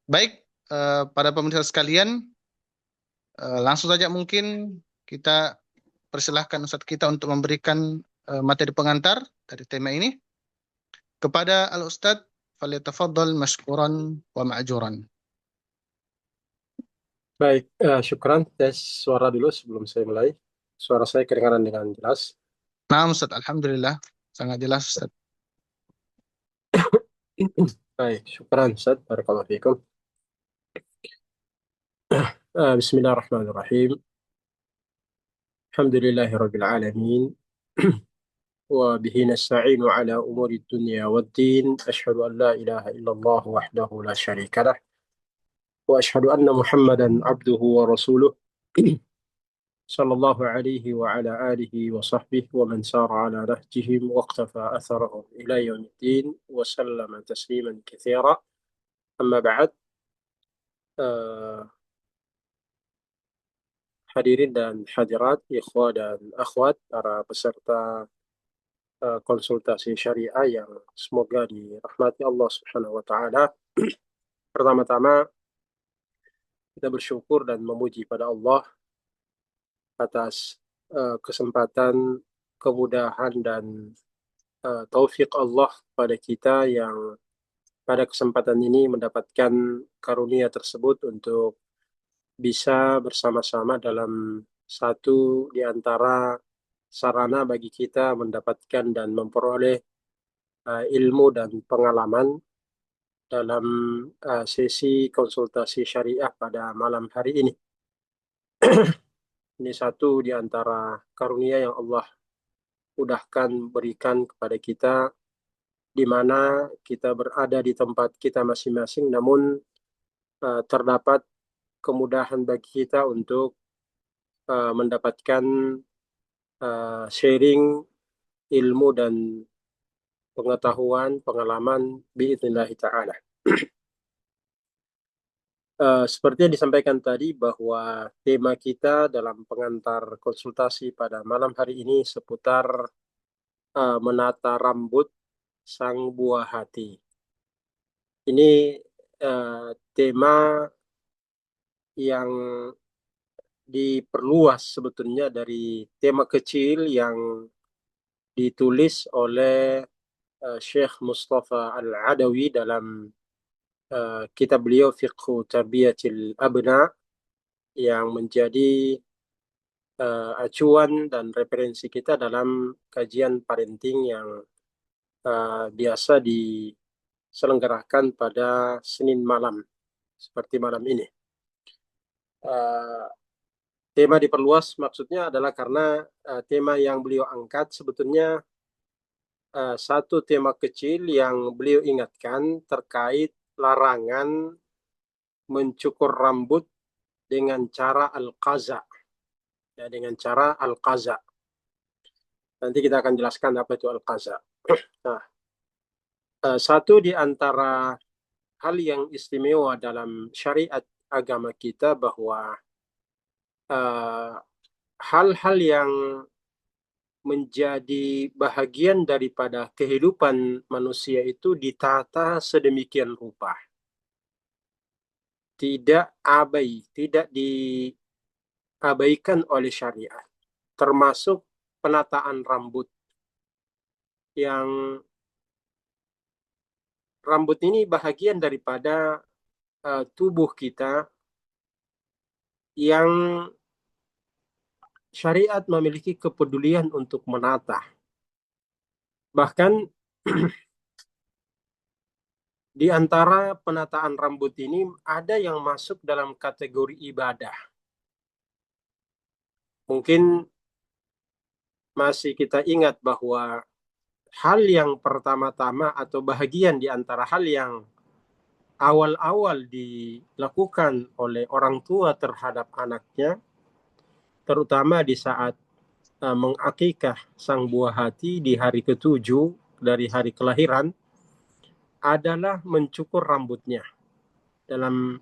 Baik, pada pemirsa sekalian, langsung saja mungkin kita persilahkan Ustadz kita untuk memberikan materi pengantar dari tema ini kepada Al-Ustadz, falyatafaddal mashkuran wa ma'juran. Baik, syukran. Tes suara dulu sebelum saya mulai. Suara saya kedengaran dengan jelas. Nah, Ustadz, Alhamdulillah, sangat jelas Ustadz. Baik, syukran Ustaz. Barakallahu fiikum. Bismillahirrahmanirrahim. Alhamdulillahi rabbil alamin. وبه نستعين على أمور الدنيا والدين أشهد أن لا إله إلا الله وحده لا شريك له وأشهد أن محمدا عبده ورسوله صلى الله عليه وعلى آله وصحبه ومن سار على نهجهم واقتفى أثرهم إلى يوم الدين وسلم تسليما كثيرا. أما بعد. Hadirin dan hadirat, ikhwah dan akhwat, para peserta konsultasi syariah yang semoga dirahmati Allah Subhanahu wa taala. Pertama-tama kita bersyukur dan memuji pada Allah atas kesempatan, kemudahan dan taufik Allah pada kita yang pada kesempatan ini mendapatkan karunia tersebut untuk bisa bersama-sama dalam satu di antara sarana bagi kita mendapatkan dan memperoleh ilmu dan pengalaman dalam sesi konsultasi syariah pada malam hari ini. Ini satu di antara karunia yang Allah mudahkan berikan kepada kita, di mana kita berada di tempat kita masing-masing, namun terdapat kemudahan bagi kita untuk mendapatkan sharing ilmu dan pengetahuan, pengalaman biidznillah ta'ala. Seperti yang disampaikan tadi bahwa tema kita dalam pengantar konsultasi pada malam hari ini seputar menata rambut sang buah hati. Ini tema yang diperluas sebetulnya dari tema kecil yang ditulis oleh Syekh Mustafa Al-Adawi dalam kitab beliau Fiqhu Tarbiyatil Abna, yang menjadi acuan dan referensi kita dalam kajian parenting yang biasa diselenggarakan pada Senin malam seperti malam ini. Tema diperluas maksudnya adalah karena tema yang beliau angkat sebetulnya satu tema kecil yang beliau ingatkan terkait larangan mencukur rambut dengan cara al-qaza. Ya, dengan cara al-qaza. Nanti kita akan jelaskan apa itu al-qaza. Nah, satu di antara hal yang istimewa dalam syariat agama kita bahwa hal-hal yang menjadi bahagian daripada kehidupan manusia itu ditata sedemikian rupa. Tidak diabaikan oleh syariat. Termasuk penataan rambut. Yang rambut ini bahagian daripada tubuh kita yang syariat memiliki kepedulian untuk menata. Bahkan di antara penataan rambut ini ada yang masuk dalam kategori ibadah. Mungkin masih kita ingat bahwa hal yang pertama-tama atau bahagian di antara hal yang awal-awal dilakukan oleh orang tua terhadap anaknya, terutama di saat mengakikah sang buah hati di hari ke-7 dari hari kelahiran, adalah mencukur rambutnya. Dalam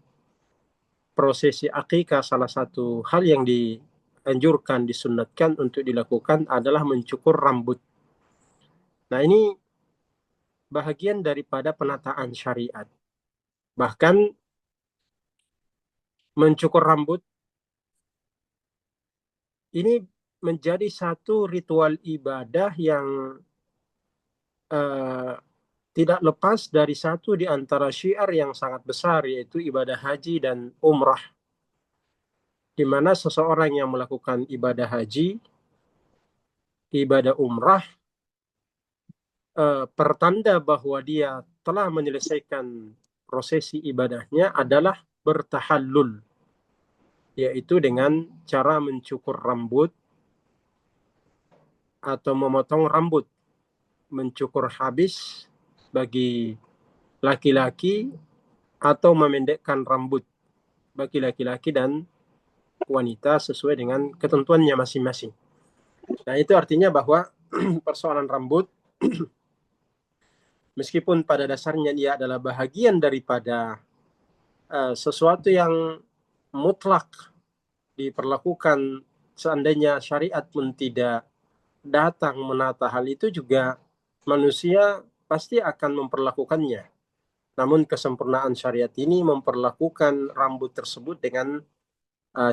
prosesi akikah, salah satu hal yang dianjurkan, disunnatkan untuk dilakukan adalah mencukur rambut. Nah, ini bahagian daripada penataan syariat. Bahkan mencukur rambut ini menjadi satu ritual ibadah yang tidak lepas dari satu di antara syiar yang sangat besar, yaitu ibadah haji dan umrah, di mana seseorang yang melakukan ibadah haji, ibadah umrah, pertanda bahwa dia telah menyelesaikan prosesi ibadahnya adalah bertahallul, yaitu dengan cara mencukur rambut atau memotong rambut. Mencukur habis bagi laki-laki atau memendekkan rambut bagi laki-laki dan wanita sesuai dengan ketentuannya masing-masing. Nah, itu artinya bahwa persoalan rambut meskipun pada dasarnya dia adalah bahagian daripada sesuatu yang mutlak diperlakukan, seandainya syariat pun tidak datang menata hal itu, juga manusia pasti akan memperlakukannya. Namun kesempurnaan syariat ini memperlakukan rambut tersebut dengan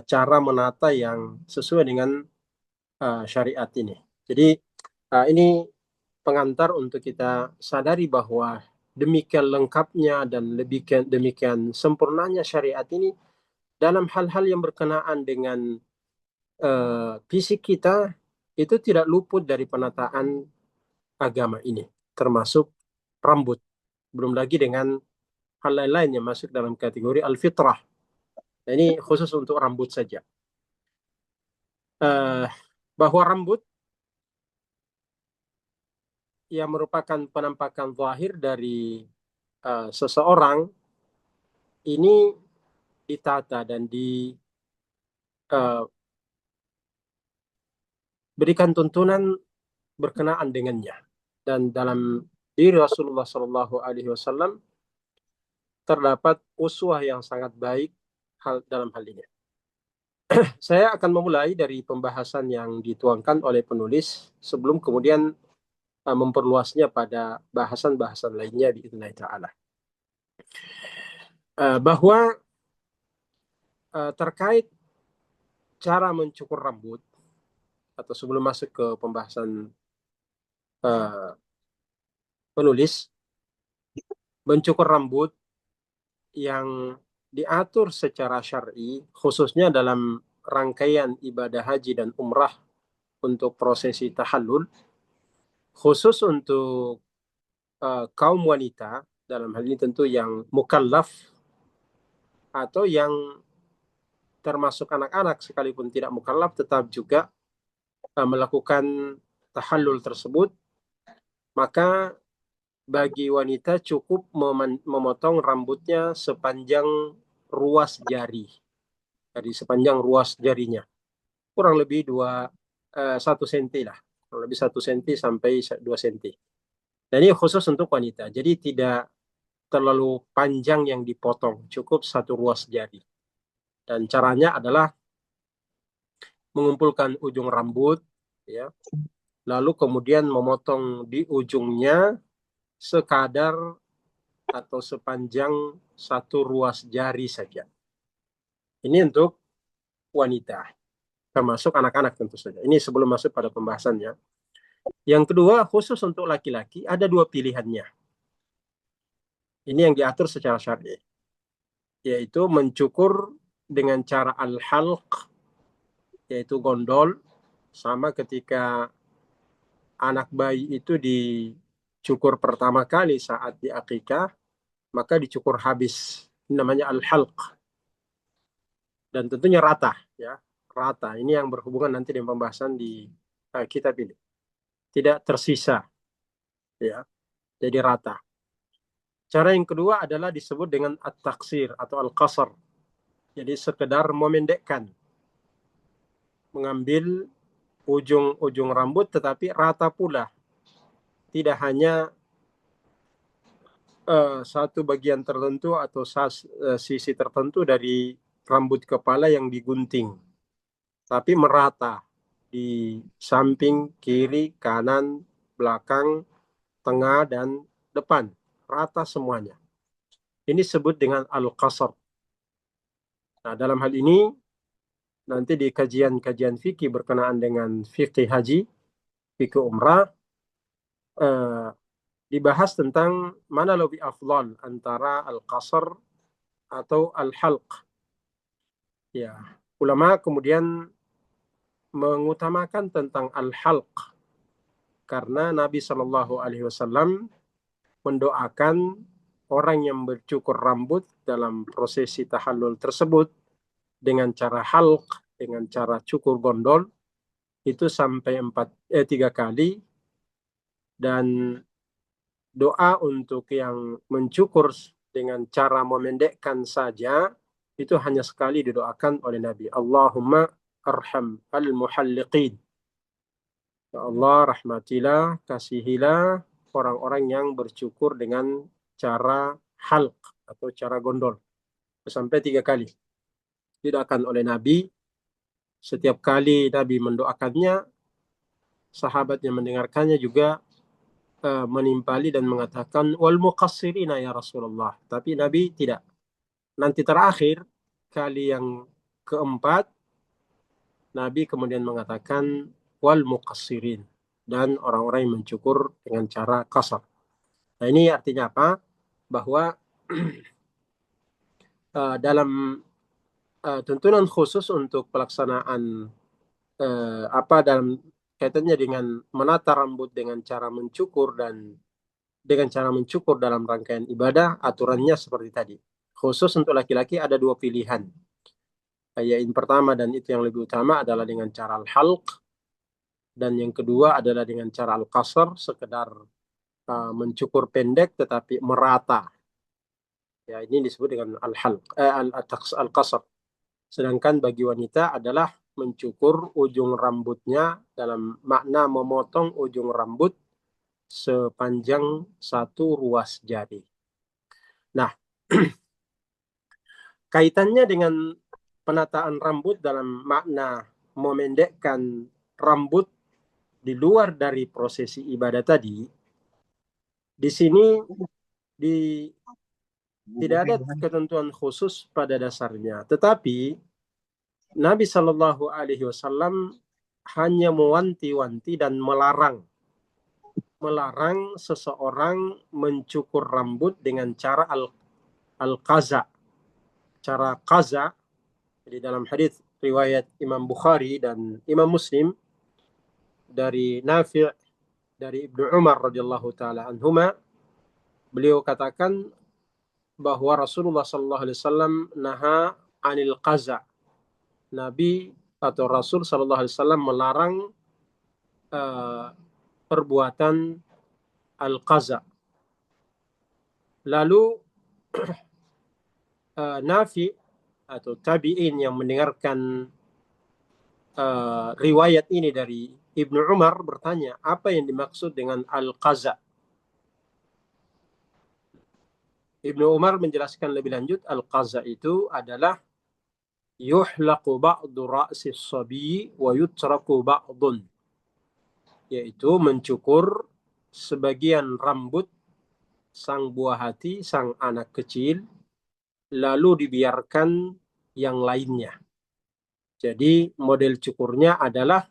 cara menata yang sesuai dengan syariat ini. Jadi ini pengantar untuk kita sadari bahwa demikian lengkapnya dan demikian sempurnanya syariat ini dalam hal-hal yang berkenaan dengan fisik kita, itu tidak luput dari penataan agama ini, termasuk rambut. Belum lagi dengan hal lain-lain yang masuk dalam kategori al-fitrah. Nah, ini khusus untuk rambut saja. Bahwa rambut yang merupakan penampakan zahir dari seseorang ini ditata dan diberikan tuntunan berkenaan dengannya. Dan dalam diri Rasulullah SAW terdapat uswah yang sangat baik dalam hal ini. Saya akan memulai dari pembahasan yang dituangkan oleh penulis sebelum kemudian memperluasnya pada bahasan-bahasan lainnya biidznillah ta'ala. Bahwa terkait cara mencukur rambut, atau sebelum masuk ke pembahasan penulis, mencukur rambut yang diatur secara syar'i, khususnya dalam rangkaian ibadah haji dan umrah untuk prosesi tahallul, khusus untuk kaum wanita, dalam hal ini tentu yang mukallaf atau yang termasuk anak-anak sekalipun tidak mukallaf tetap juga melakukan tahallul tersebut, maka bagi wanita cukup memotong rambutnya sepanjang ruas jari, jadi sepanjang ruas jarinya, kurang lebih 1 senti lah, kurang lebih 1 senti sampai 2 senti. Dan ini khusus untuk wanita, jadi tidak terlalu panjang yang dipotong, cukup 1 ruas jari. Dan caranya adalah mengumpulkan ujung rambut, ya, lalu kemudian memotong di ujungnya sekadar atau sepanjang 1 ruas jari saja. Ini untuk wanita, termasuk anak-anak tentu saja. Ini sebelum masuk pada pembahasannya. Yang kedua, khusus untuk laki-laki ada 2 pilihannya. Ini yang diatur secara syar'i, yaitu mencukur dengan cara al-halq, yaitu gondol, sama ketika anak bayi itu dicukur pertama kali saat diakikah, maka dicukur habis. Ini namanya al-halq. Dan tentunya rata, ya, rata. Ini yang berhubungan nanti dengan pembahasan di kitab ini. Tidak tersisa, ya, jadi rata. Cara yang kedua adalah disebut dengan at-taksir atau al-qasar. Jadi sekedar memendekkan, mengambil ujung-ujung rambut tetapi rata pula, tidak hanya satu bagian tertentu atau sisi tertentu dari rambut kepala yang digunting, tapi merata di samping, kiri, kanan, belakang, tengah, dan depan, rata semuanya. Ini disebut dengan al-qasar. Nah, dalam hal ini nanti di kajian-kajian fikih berkenaan dengan fikih haji, fikih umrah, dibahas tentang mana lebih afdal antara al-qasr atau al-halq. Ya, ulama kemudian mengutamakan tentang al-halq karena Nabi Shallallahu Alaihi Wasallam mendoakan orang yang bercukur rambut dalam prosesi tahallul tersebut dengan cara halq, dengan cara cukur gondol itu sampai 3 kali, dan doa untuk yang mencukur dengan cara memendekkan saja itu hanya sekali didoakan oleh Nabi. Allahumma arham al-muhalliqin. Ya Allah, rahmatilah, kasihilah orang-orang yang bercukur dengan cara halq atau cara gondol. Sampai 3 kali didoakan oleh Nabi. Setiap kali Nabi mendoakannya, sahabat yang mendengarkannya juga menimpali dan mengatakan wal muqassirina ya Rasulullah. Tapi Nabi tidak. Nanti terakhir kali yang keempat, Nabi kemudian mengatakan wal muqassirin, dan orang-orang yang mencukur dengan cara qasar. Nah, ini artinya apa? Bahwa dalam tuntunan khusus untuk pelaksanaan dalam kaitannya dengan menata rambut dengan cara mencukur dan dengan cara mencukur dalam rangkaian ibadah, aturannya seperti tadi. Khusus untuk laki-laki ada 2 pilihan. Yang pertama dan itu yang lebih utama adalah dengan cara al-halq, dan yang kedua adalah dengan cara al-qasr, sekedar mencukur pendek tetapi merata. Ya, ini disebut dengan al-halq, al-qasr. Sedangkan bagi wanita adalah mencukur ujung rambutnya dalam makna memotong ujung rambut sepanjang 1 ruas jari. Nah, kaitannya dengan penataan rambut dalam makna memendekkan rambut di luar dari prosesi ibadah tadi, di sini tidak ada ketentuan khusus pada dasarnya. Tetapi Nabi Shallallahu Alaihi Wasallam hanya mewanti-wanti dan melarang seseorang mencukur rambut dengan cara al-qaza. Cara qaza, jadi dalam hadis riwayat Imam Bukhari dan Imam Muslim dari Nafi' dari Ibnu Umar radhiyallahu taala anhuma, beliau katakan bahwa Rasulullah sallallahu alaihi wasallam naha anil qaza. Nabi atau Rasul sallallahu alaihi wasallam melarang perbuatan al-qaza. Lalu Nafi atau tabi'in yang mendengarkan riwayat ini dari Ibnu Umar bertanya, apa yang dimaksud dengan al-qaza? Ibnu Umar menjelaskan lebih lanjut, al-qaza itu adalah yuhlaqu ba'du ra'si as-sabi wa yutraku ba'dun, yaitu mencukur sebagian rambut sang buah hati, sang anak kecil, lalu dibiarkan yang lainnya. Jadi model cukurnya adalah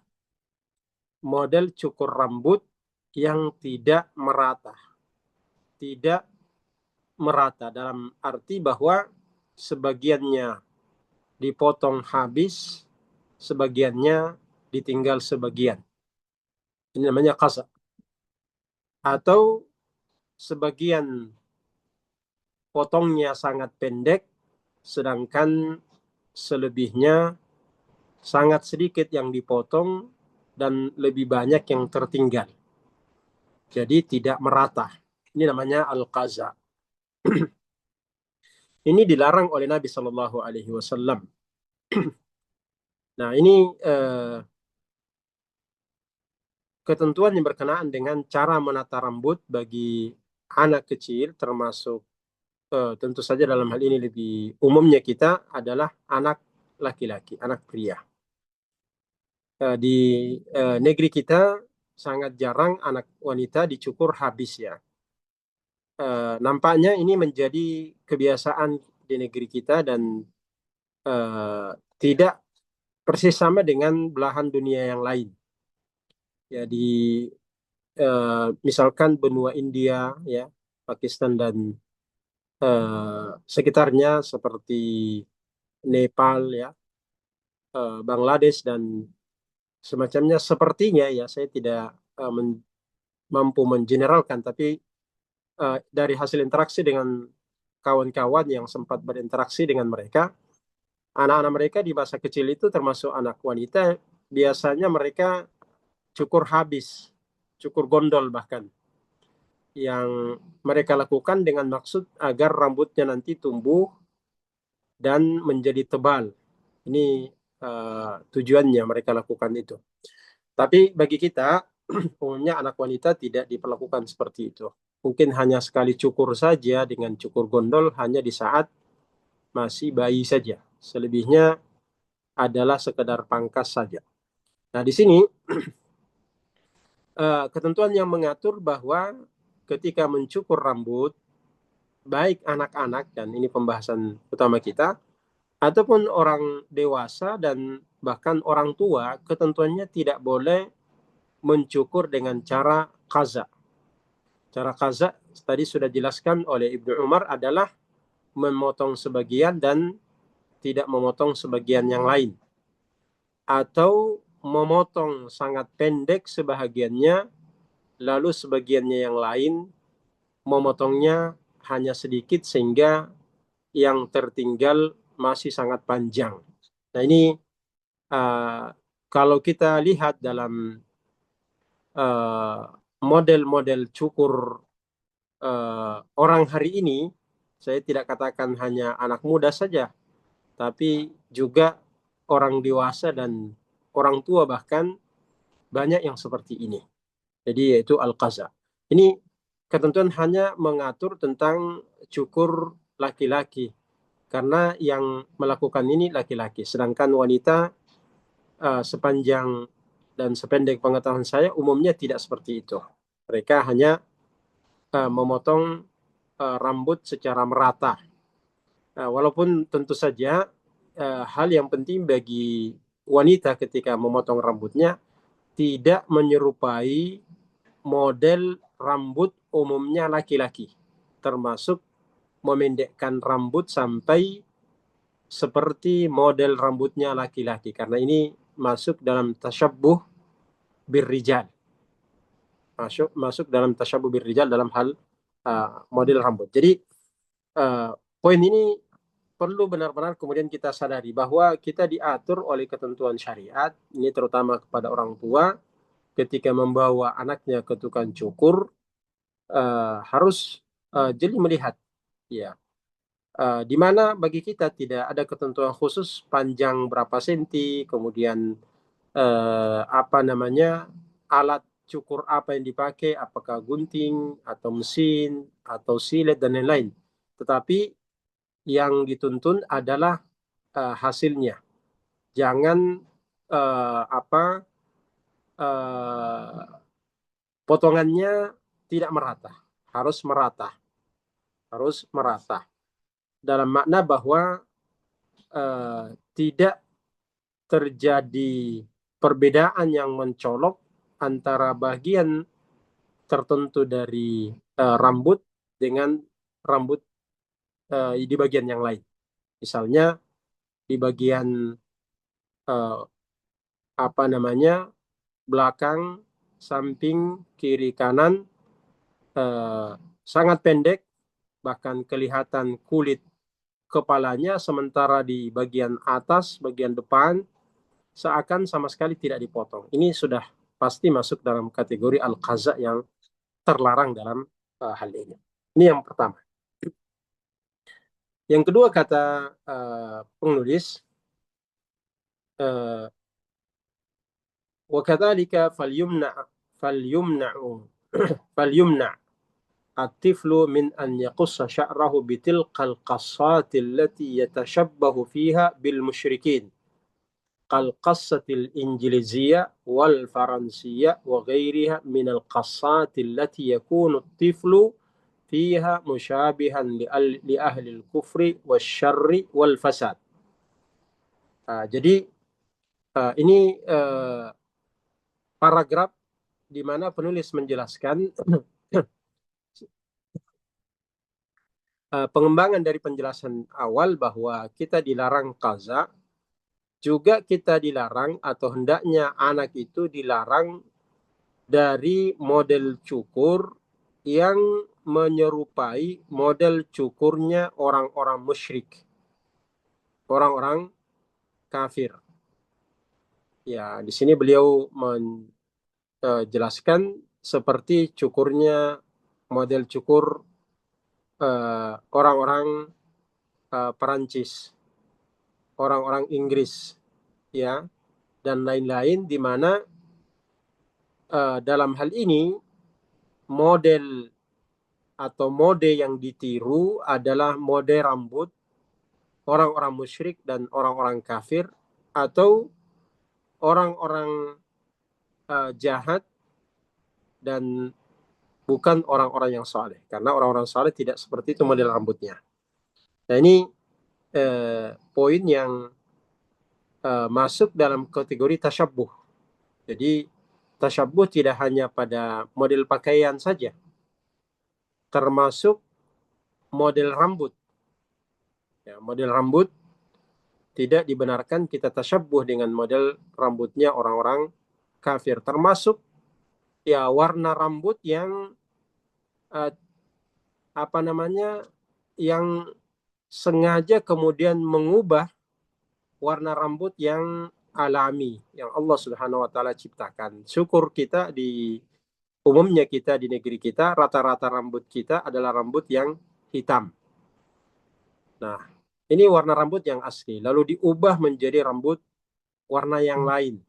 model cukur rambut yang tidak merata. Tidak merata dalam arti bahwa sebagiannya dipotong habis, sebagiannya ditinggal sebagian. Ini namanya qaza. Atau sebagian potongnya sangat pendek, sedangkan selebihnya sangat sedikit yang dipotong dan lebih banyak yang tertinggal. Jadi tidak merata. Ini namanya al-qaza. Ini dilarang oleh Nabi Shallallahu Alaihi Wasallam. Nah, ini ketentuan yang berkenaan dengan cara menata rambut bagi anak kecil, termasuk tentu saja dalam hal ini lebih umumnya kita adalah anak laki-laki, anak pria. Di negeri kita sangat jarang anak wanita dicukur habis ya. Nampaknya ini menjadi kebiasaan di negeri kita, dan tidak persis sama dengan belahan dunia yang lain. Jadi misalkan benua India, ya, Pakistan dan sekitarnya seperti Nepal, ya, Bangladesh dan semacamnya, sepertinya, ya, saya tidak mampu mengeneralkan, tapi dari hasil interaksi dengan kawan-kawan yang sempat berinteraksi dengan mereka, anak-anak mereka di masa kecil itu termasuk anak wanita, biasanya mereka cukur habis, cukur gondol bahkan, yang mereka lakukan dengan maksud agar rambutnya nanti tumbuh dan menjadi tebal. Ini tujuannya mereka lakukan itu. Tapi bagi kita, umumnya anak wanita tidak diperlakukan seperti itu. Mungkin hanya sekali cukur saja dengan cukur gondol hanya di saat masih bayi saja. Selebihnya adalah sekedar pangkas saja. Nah, di sini ketentuan yang mengatur bahwa ketika mencukur rambut, baik anak-anak, dan ini pembahasan utama kita, ataupun orang dewasa dan bahkan orang tua, ketentuannya tidak boleh mencukur dengan cara qaza. Cara qaza tadi sudah dijelaskan oleh Ibnu Umar adalah memotong sebagian dan tidak memotong sebagian yang lain, atau memotong sangat pendek sebahagiannya, lalu sebagiannya yang lain memotongnya hanya sedikit sehingga yang tertinggal masih sangat panjang. Nah, ini kalau kita lihat dalam model-model cukur orang hari ini, saya tidak katakan hanya anak muda saja, tapi juga orang dewasa dan orang tua bahkan banyak yang seperti ini. Jadi yaitu al-qaza. Ini ketentuan hanya mengatur tentang cukur laki-laki, karena yang melakukan ini laki-laki. Sedangkan wanita sepanjang dan sependek pengetahuan saya umumnya tidak seperti itu. Mereka hanya memotong rambut secara merata. Walaupun tentu saja hal yang penting bagi wanita ketika memotong rambutnya tidak menyerupai model rambut umumnya laki-laki, termasuk memendekkan rambut sampai seperti model rambutnya laki-laki, karena ini masuk dalam tasyabbuh birrijal, masuk dalam tasyabbuh birrijal dalam hal model rambut. Jadi poin ini perlu benar-benar kemudian kita sadari bahwa kita diatur oleh ketentuan syariat, ini terutama kepada orang tua ketika membawa anaknya ke tukang cukur, harus jeli melihat, ya, di mana bagi kita tidak ada ketentuan khusus panjang berapa senti, kemudian alat cukur apa yang dipakai, apakah gunting atau mesin atau silet dan lain-lain. Tetapi yang dituntun adalah hasilnya. Jangan potongannya tidak merata, harus merata. Dalam makna bahwa tidak terjadi perbedaan yang mencolok antara bagian tertentu dari rambut dengan rambut di bagian yang lain. Misalnya di bagian belakang, samping, kiri, kanan sangat pendek, bahkan kelihatan kulit kepalanya, sementara di bagian atas, bagian depan seakan sama sekali tidak dipotong. Ini sudah pasti masuk dalam kategori al-qaza yang terlarang dalam hal ini. Ini yang pertama. Yang kedua, kata penulis, وكذلك فليمنع الطفل من أن يقص شعره بتلك القصات التي يتشبه فيها بالمشركين كالقصة الإنجليزية والفرنسية وغيرها من القصات التي يكون الطفل فيها مشابها لأهل الكفر والشر والفساد. Jadi ini paragraf di mana penulis menjelaskan pengembangan dari penjelasan awal bahwa kita dilarang qaza, juga kita dilarang atau hendaknya anak itu dilarang dari model cukur yang menyerupai model cukurnya orang-orang musyrik, orang-orang kafir. Ya, di sini beliau menjelaskan seperti cukurnya model cukur orang-orang Perancis, orang-orang Inggris, ya, dan lain-lain, di mana dalam hal ini model atau mode yang ditiru adalah mode rambut orang-orang musyrik dan orang-orang kafir, atau orang-orang jahat dan bukan orang-orang yang saleh, karena orang-orang saleh tidak seperti itu model rambutnya. Nah, ini poin yang masuk dalam kategori tasyabbuh. Jadi tasyabbuh tidak hanya pada model pakaian saja, termasuk model rambut. Ya, model rambut tidak dibenarkan kita tasyabbuh dengan model rambutnya orang-orang kafir, termasuk ya warna rambut yang apa namanya, yang sengaja kemudian mengubah warna rambut yang alami yang Allah Subhanahu wa taala ciptakan. Syukur kita di umumnya kita di negeri kita rata-rata rambut kita adalah rambut yang hitam. Nah, ini warna rambut yang asli lalu diubah menjadi rambut warna yang lain.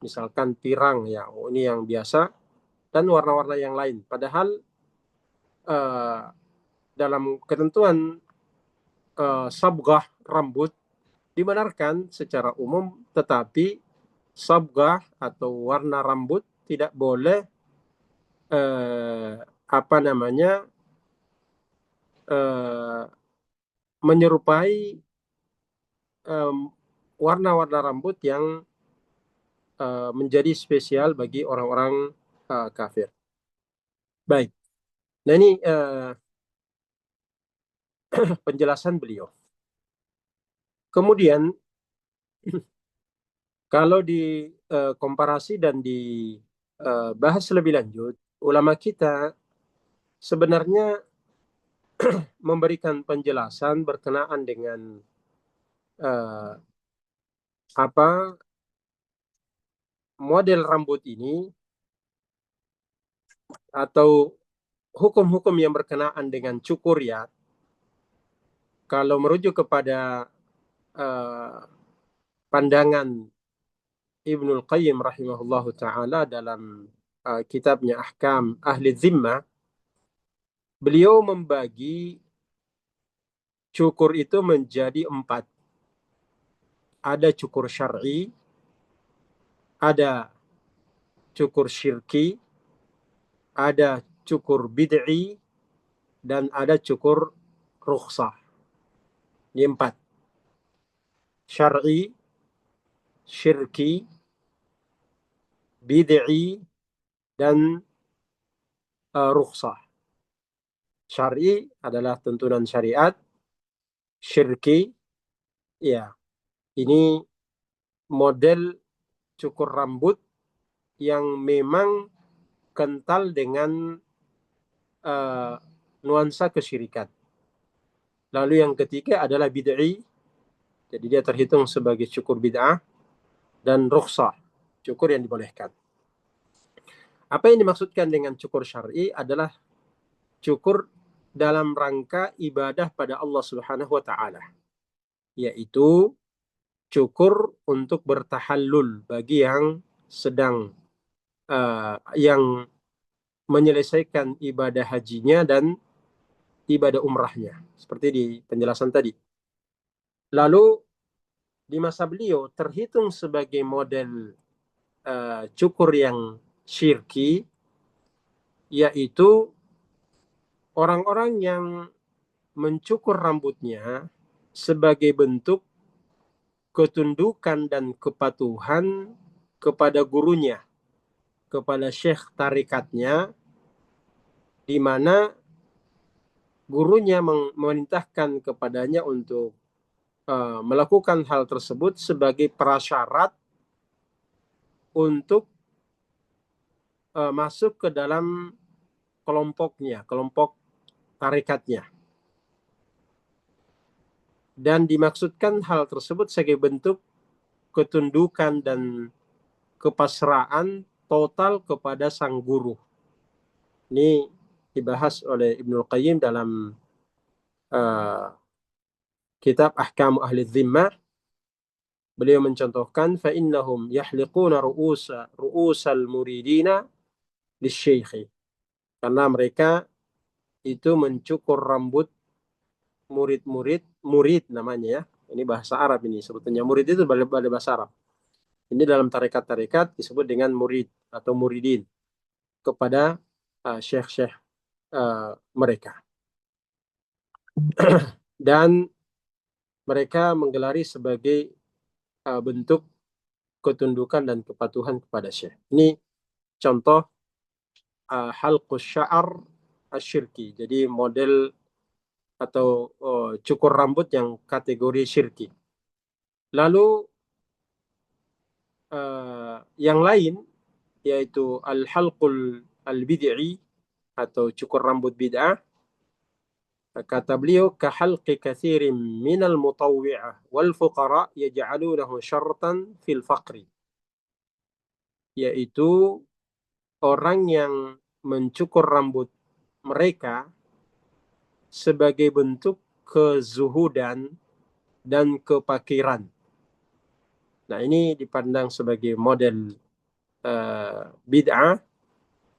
Misalkan pirang, ya, ini yang biasa, dan warna-warna yang lain. Padahal dalam ketentuan sabgah rambut dibenarkan secara umum, tetapi sabgah atau warna rambut tidak boleh apa namanya menyerupai warna-warna rambut yang menjadi spesial bagi orang-orang kafir. Baik. Nah, ini penjelasan beliau. Kemudian kalau dikomparasi dan dibahas lebih lanjut, ulama kita sebenarnya memberikan penjelasan berkenaan dengan apa model rambut ini atau hukum-hukum yang berkenaan dengan cukur, ya. Kalau merujuk kepada pandangan Ibnul Qayyim rahimahullahu ta'ala dalam kitabnya Ahkam Ahli Zimmah, beliau membagi cukur itu menjadi 4. Ada cukur syar'i, ada cukur syirki, ada cukur bid'i, dan ada cukur rukhsah. Ini 4. Syar'i, syirki, bid'i, dan rukhsah. Syar'i adalah tuntunan syariat. Syirki, ya, ini model cukur rambut yang memang kental dengan nuansa kesyirikan. Lalu yang ketiga adalah bid'i, jadi dia terhitung sebagai cukur bid'ah, dan rukhsah, cukur yang dibolehkan. Apa yang dimaksudkan dengan cukur syar'i adalah cukur dalam rangka ibadah pada Allah Subhanahu wa taala, yaitu cukur untuk bertahallul bagi yang sedang yang menyelesaikan ibadah hajinya dan ibadah umrahnya, seperti di penjelasan tadi. Lalu di masa beliau terhitung sebagai model cukur yang syirki, yaitu orang-orang yang mencukur rambutnya sebagai bentuk ketundukan dan kepatuhan kepada gurunya, kepada syekh tarikatnya, di mana gurunya memerintahkan kepadanya untuk melakukan hal tersebut sebagai prasyarat untuk masuk ke dalam kelompoknya, kelompok tarikatnya. Dan dimaksudkan hal tersebut sebagai bentuk ketundukan dan kepasrahan total kepada sang guru. Ini dibahas oleh Ibnul Qayyim dalam kitab Ahkamu Ahli Dhimmah. Beliau mencontohkan fa'innahum yahliquna ru'usal muridina lisyaikhi. Karena mereka itu mencukur rambut murid namanya ya. Ini bahasa Arab ini sebetulnya. Murid itu bahasa Arab. Ini dalam tarekat-tarekat disebut dengan murid atau muridin kepada syekh-syekh mereka. Dan mereka menggelari sebagai bentuk ketundukan dan kepatuhan kepada syekh. Ini contoh halqus sya'ar asyirki. Jadi model atau cukur rambut yang kategori syirki. Lalu yang lain yaitu al-halqul al-bid'i atau cukur rambut bid'ah. Kata beliau, kahalqi kathirin minal mutawwi'ah wal fuqara yaj'alunahu syartan fil faqri. Yaitu orang yang mencukur rambut mereka sebagai bentuk kezuhudan dan kepakiran. Nah, ini dipandang sebagai model bid'ah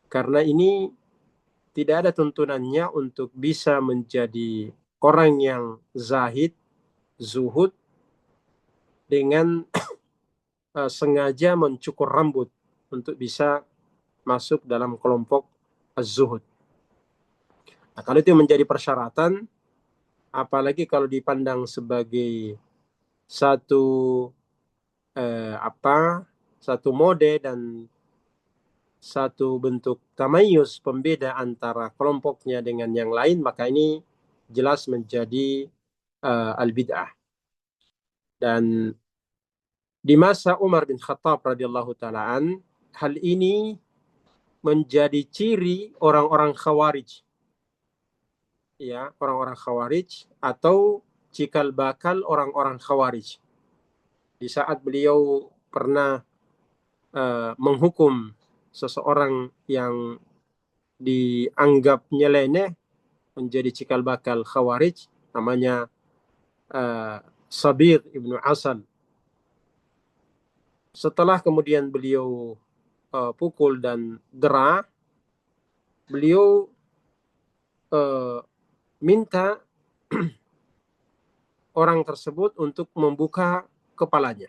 karena ini tidak ada tuntunannya untuk bisa menjadi orang yang zahid, zuhud dengan sengaja mencukur rambut untuk bisa masuk dalam kelompok az-zuhud. Nah, kalau itu menjadi persyaratan, apalagi kalau dipandang sebagai satu satu mode dan satu bentuk tamayus pembeda antara kelompoknya dengan yang lain, maka ini jelas menjadi al-bid'ah. Dan di masa Umar bin Khattab radhiyallahu ta'ala hal ini menjadi ciri orang-orang Khawarij. Ya, orang-orang Khawarij atau cikal bakal orang-orang Khawarij. Di saat beliau pernah menghukum seseorang yang dianggap nyeleneh menjadi cikal bakal Khawarij, namanya Sabir ibnu Asal. Setelah kemudian beliau pukul dan dera, beliau minta orang tersebut untuk membuka kepalanya.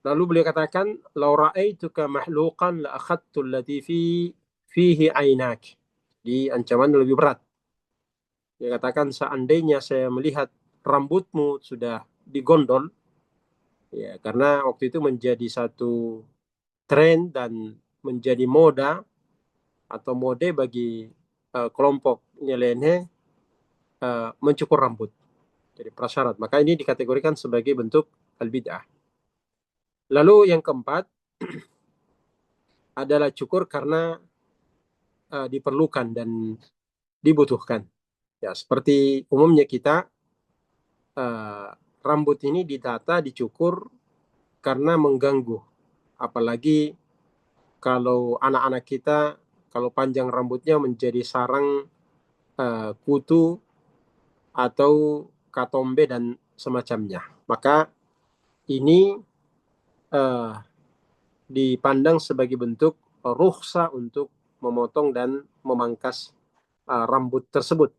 Lalu beliau katakan, "Lau ra'aituka mahluqan la akhadtu allati fihi ainak." Di ancaman lebih berat. Dia katakan, seandainya saya melihat rambutmu sudah digondol, ya, karena waktu itu menjadi satu tren dan menjadi moda atau mode bagi kelompok nyeleneh mencukur rambut. Jadi prasyarat. Maka ini dikategorikan sebagai bentuk al-bid'ah. Lalu yang keempat adalah cukur karena diperlukan dan dibutuhkan. Ya, seperti umumnya kita rambut ini ditata, dicukur karena mengganggu. Apalagi kalau anak-anak kita, kalau panjang rambutnya menjadi sarang kutu atau katombe dan semacamnya. Maka ini dipandang sebagai bentuk rukhsah untuk memotong dan memangkas rambut tersebut.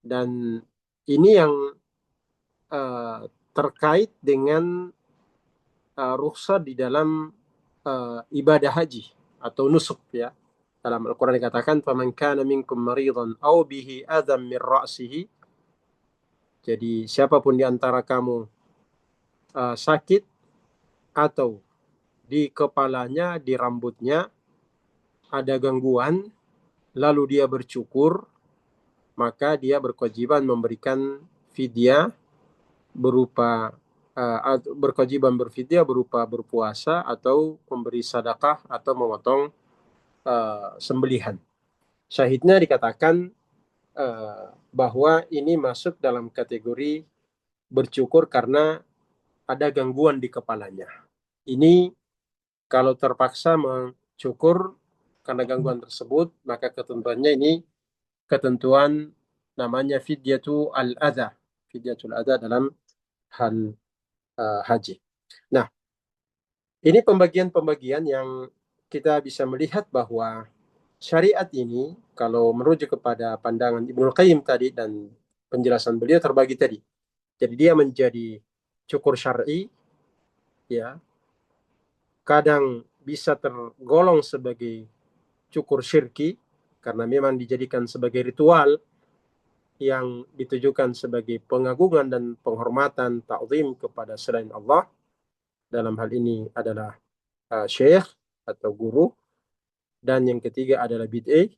Dan ini yang terkait dengan rukhsah di dalam ibadah haji atau nusuk ya. Dalam Al-Quran dikatakan, "Faman kana minkum maridan aw bihi adam min ra'sihi Jadi siapapun di antara kamu sakit atau di kepalanya, di rambutnya ada gangguan, lalu dia bercukur, maka dia berkewajiban memberikan fidyah berupa berkewajiban berfidyah berupa berpuasa atau memberi sedekah atau memotong sembelihan. Syahidnya dikatakan bahwa ini masuk dalam kategori bercukur karena ada gangguan di kepalanya. Ini kalau terpaksa mencukur karena gangguan tersebut, maka ketentuannya ini ketentuan namanya fidyatul adha. Fidyatul adha dalam hal haji. Nah, ini pembagian-pembagian yang kita bisa melihat bahwa syariat ini kalau merujuk kepada pandangan Ibnu Qayyim tadi dan penjelasan beliau terbagi tadi. Jadi dia menjadi cukur syar'i, ya, kadang bisa tergolong sebagai cukur syirki karena memang dijadikan sebagai ritual yang ditujukan sebagai pengagungan dan penghormatan ta'zim kepada selain Allah. Dalam hal ini adalah syekh atau guru, dan yang ketiga adalah bid'ah,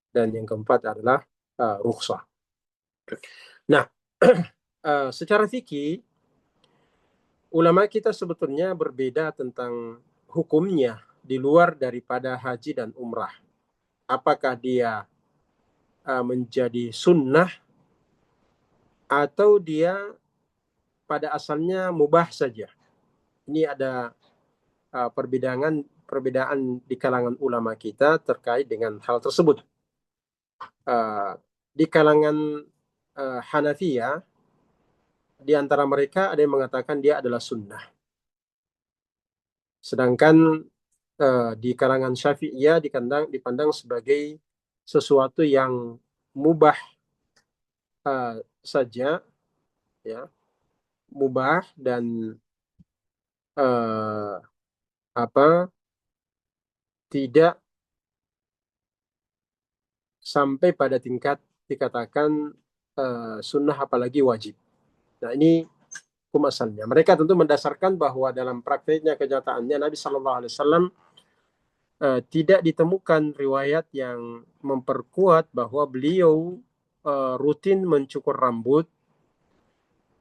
dan yang keempat adalah rukhsah. Nah, secara fikih ulama kita sebetulnya berbeda tentang hukumnya di luar daripada haji dan umrah. Apakah dia menjadi sunnah atau dia pada asalnya mubah saja. Ini ada perbedaan di kalangan ulama kita terkait dengan hal tersebut. Di kalangan Hanafiyah, di antara mereka ada yang mengatakan dia adalah sunnah. Sedangkan di kalangan Syafi'iyah dipandang sebagai sesuatu yang mubah saja, ya, mubah dan tidak sampai pada tingkat dikatakan sunnah apalagi wajib. Nah, ini hukum asalnya. Mereka tentu mendasarkan bahwa dalam prakteknya kenyataannya Nabi Shallallahu Alaihi Wasallam tidak ditemukan riwayat yang memperkuat bahwa beliau rutin mencukur rambut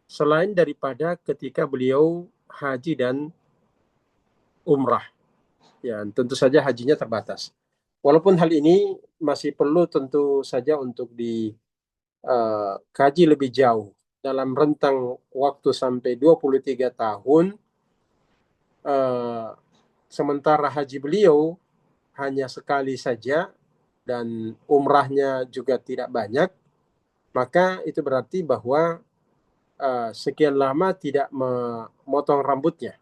selain daripada ketika beliau haji dan umrah. Ya, tentu saja hajinya terbatas. Walaupun hal ini masih perlu tentu saja untuk dikaji lebih jauh. Dalam rentang waktu sampai 23 tahun, sementara haji beliau hanya sekali saja dan umrahnya juga tidak banyak, maka itu berarti bahwa sekian lama tidak memotong rambutnya.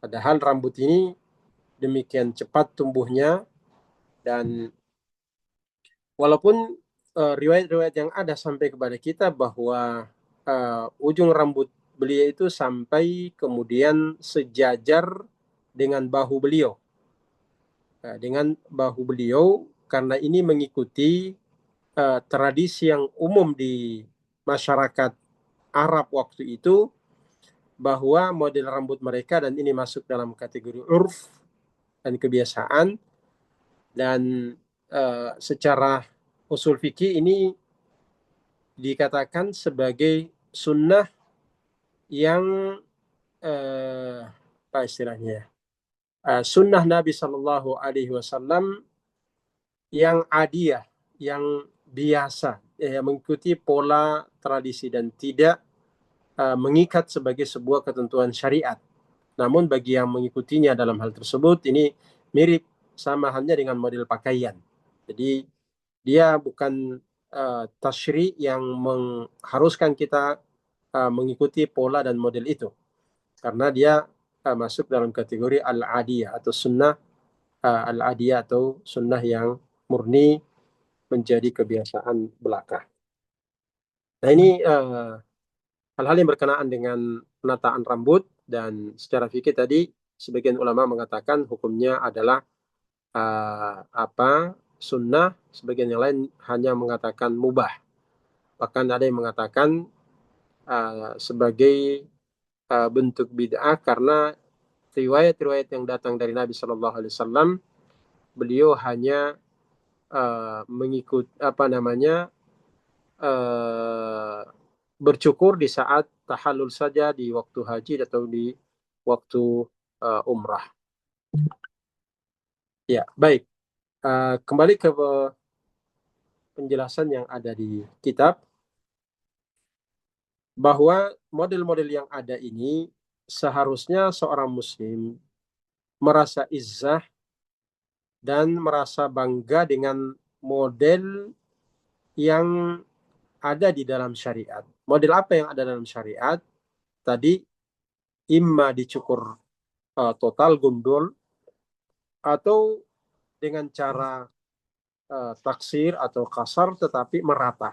Padahal rambut ini demikian cepat tumbuhnya, dan walaupun riwayat-riwayat yang ada sampai kepada kita bahwa ujung rambut beliau itu sampai kemudian sejajar dengan bahu beliau. Dengan bahu beliau, karena ini mengikuti tradisi yang umum di masyarakat Arab waktu itu, bahwa model rambut mereka, dan ini masuk dalam kategori urf dan kebiasaan, dan secara usul fikih ini dikatakan sebagai sunnah yang apa istilahnya, sunnah Nabi Shallallahu Alaihi Wasallam yang adiyah, yang biasa, yang mengikuti pola tradisi dan tidak mengikat sebagai sebuah ketentuan syariat. Namun bagi yang mengikutinya dalam hal tersebut, ini mirip sama halnya dengan model pakaian. Jadi dia bukan tasyri yang mengharuskan kita mengikuti pola dan model itu, karena dia masuk dalam kategori al-adiyah atau sunnah al-adiyah atau sunnah yang murni menjadi kebiasaan belaka. Nah, ini hal-hal yang berkenaan dengan penataan rambut, dan secara fikih tadi sebagian ulama mengatakan hukumnya adalah sunnah, sebagian yang lain hanya mengatakan mubah. Bahkan ada yang mengatakan sebagai bentuk bid'ah, karena riwayat-riwayat yang datang dari Nabi Shallallahu Alaihi Wasallam, beliau hanya mengikut bercukur di saat tahallul saja, di waktu haji atau di waktu umrah. Ya, baik. Kembali ke penjelasan yang ada di kitab, bahwa model-model yang ada ini seharusnya seorang muslim merasa izzah dan merasa bangga dengan model yang ada di dalam syariat. Model apa yang ada dalam syariat? Tadi, imma dicukur total gundul, atau dengan cara taksir atau kasar, tetapi merata.